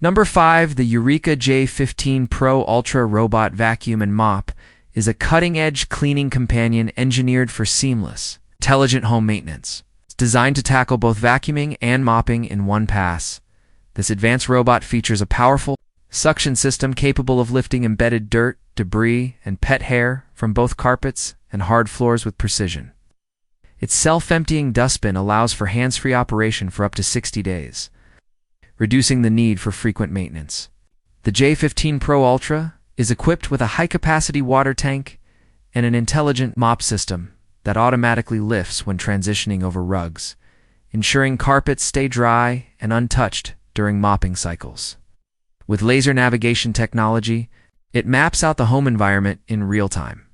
Number 5, the Eureka J15 Pro Ultra Robot Vacuum and Mop is a cutting-edge cleaning companion engineered for seamless, intelligent home maintenance. It's designed to tackle both vacuuming and mopping in one pass. This advanced robot features a powerful suction system capable of lifting embedded dirt, debris, and pet hair from both carpets and hard floors with precision. Its self-emptying dustbin allows for hands-free operation for up to 60 days, reducing the need for frequent maintenance. The J15 Pro Ultra is equipped with a high-capacity water tank and an intelligent mop system that automatically lifts when transitioning over rugs, ensuring carpets stay dry and untouched during mopping cycles. With laser navigation technology, it maps out the home environment in real time,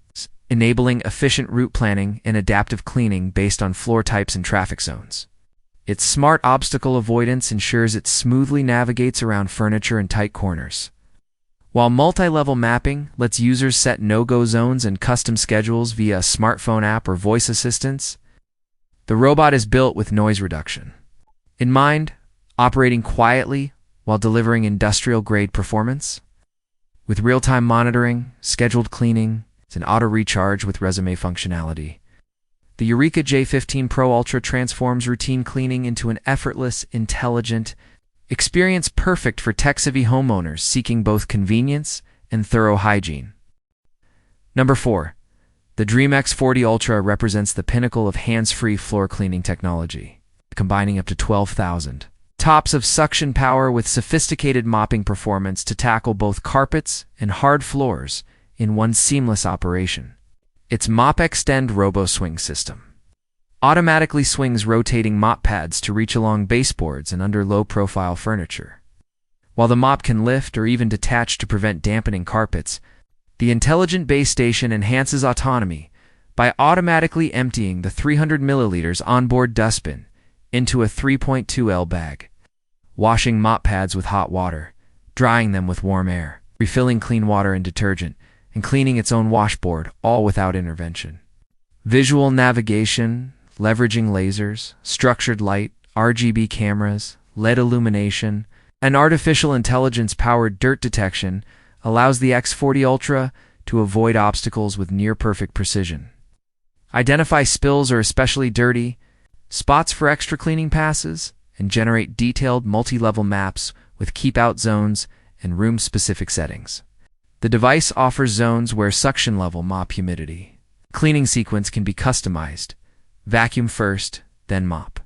enabling efficient route planning and adaptive cleaning based on floor types and traffic zones. Its smart obstacle avoidance ensures it smoothly navigates around furniture and tight corners, while multi-level mapping lets users set no-go zones and custom schedules via a smartphone app or voice assistants. The robot is built with noise reduction in mind, operating quietly while delivering industrial-grade performance. With real-time monitoring, scheduled cleaning, and auto-recharge with resume functionality, the Eureka J15 Pro Ultra transforms routine cleaning into an effortless, intelligent experience perfect for tech-savvy homeowners seeking both convenience and thorough hygiene. Number 4. The Dreame X40 Ultra represents the pinnacle of hands-free floor cleaning technology, combining up to 12,000 tops of suction power with sophisticated mopping performance to tackle both carpets and hard floors in one seamless operation. Its Mop Extend Robo Swing system automatically swings rotating mop pads to reach along baseboards and under low-profile furniture. While the mop can lift or even detach to prevent dampening carpets, the intelligent base station enhances autonomy by automatically emptying the 300 milliliters onboard dustbin into a 3.2L bag, washing mop pads with hot water, drying them with warm air, refilling clean water and detergent, and cleaning its own washboard, all without intervention. Visual navigation, leveraging lasers, structured light, RGB cameras, LED illumination, and artificial intelligence-powered dirt detection allows the X40 Ultra to avoid obstacles with near-perfect precision. Identify spills or especially dirty spots for extra cleaning passes, and generate detailed multi-level maps with keep-out zones and room-specific settings. The device offers zones where suction level mop humidity. Cleaning sequence can be customized: vacuum first, then mop,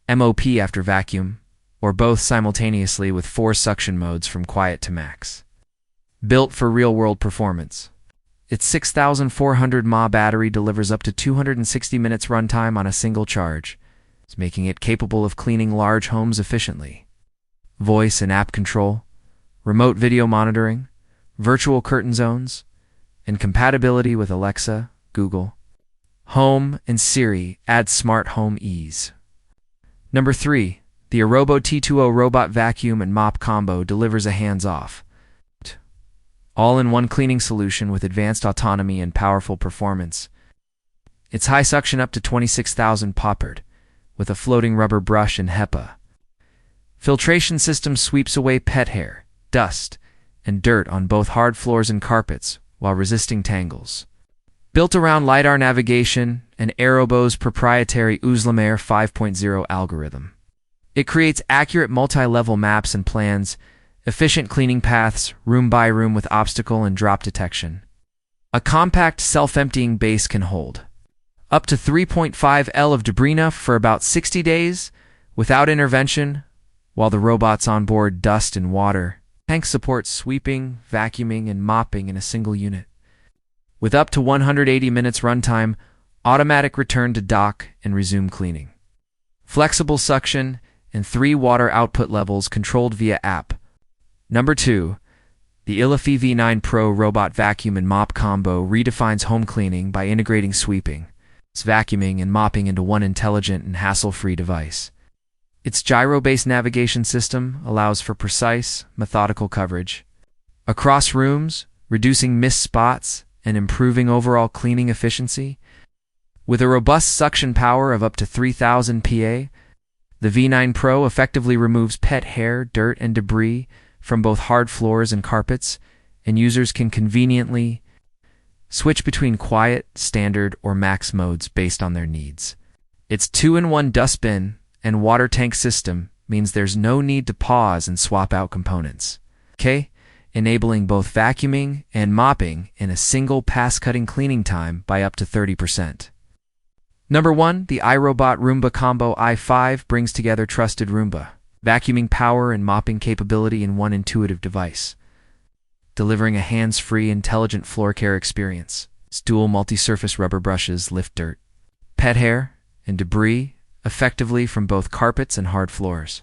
MOP after vacuum, or both simultaneously with 4 suction modes from quiet to max. Built for real-world performance, its 6,400 mAh battery delivers up to 260 minutes runtime on a single charge, making it capable of cleaning large homes efficiently. Voice and app control, remote video monitoring, virtual curtain zones, and compatibility with Alexa, Google Home, and Siri add smart home ease. Number 3. The AIRROBO T20 Robot Vacuum and Mop Combo delivers a hands-off, all-in-one cleaning solution with advanced autonomy and powerful performance. Its high suction up to 26,000 poppered, with a floating rubber brush and HEPA. Filtration system sweeps away pet hair, dust, and dirt on both hard floors and carpets while resisting tangles. Built around LiDAR navigation and AIRROBO's proprietary Uzlamer 5.0 algorithm, it creates accurate multi-level maps and plans, efficient cleaning paths room by room with obstacle and drop detection. A compact self-emptying base can hold up to 3.5 L of debris for about 60 days without intervention, while the robot's onboard dust and water tank supports sweeping, vacuuming, and mopping in a single unit. With up to 180 minutes runtime, automatic return to dock and resume cleaning. Flexible suction and 3 water output levels controlled via app. Number 2. The ILIFE V9 Pro Robot Vacuum and Mop Combo redefines home cleaning by integrating sweeping, vacuuming, and mopping into one intelligent and hassle-free device. Its gyro-based navigation system allows for precise, methodical coverage across rooms, reducing missed spots and improving overall cleaning efficiency. With a robust suction power of up to 3,000 PA, the V9 Pro effectively removes pet hair, dirt, and debris from both hard floors and carpets, and users can conveniently switch between quiet, standard, or max modes based on their needs. Its 2-in-1 dustbin and water tank system means there's no need to pause and swap out components. Okay? Enabling both vacuuming and mopping in a single pass-cutting cleaning time by up to 30%. Number 1, the iRobot Roomba Combo i5 brings together trusted Roomba, vacuuming power and mopping capability in one intuitive device, delivering a hands-free, intelligent floor care experience. Its dual multi-surface rubber brushes lift dirt, pet hair, and debris effectively from both carpets and hard floors,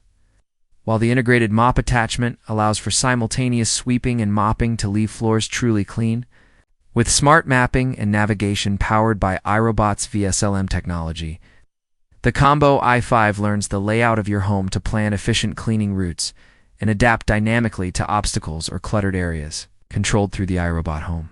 while the integrated mop attachment allows for simultaneous sweeping and mopping to leave floors truly clean. With smart mapping and navigation powered by iRobot's VSLM technology, the Combo i5 learns the layout of your home to plan efficient cleaning routes and adapt dynamically to obstacles or cluttered areas, controlled through the iRobot Home.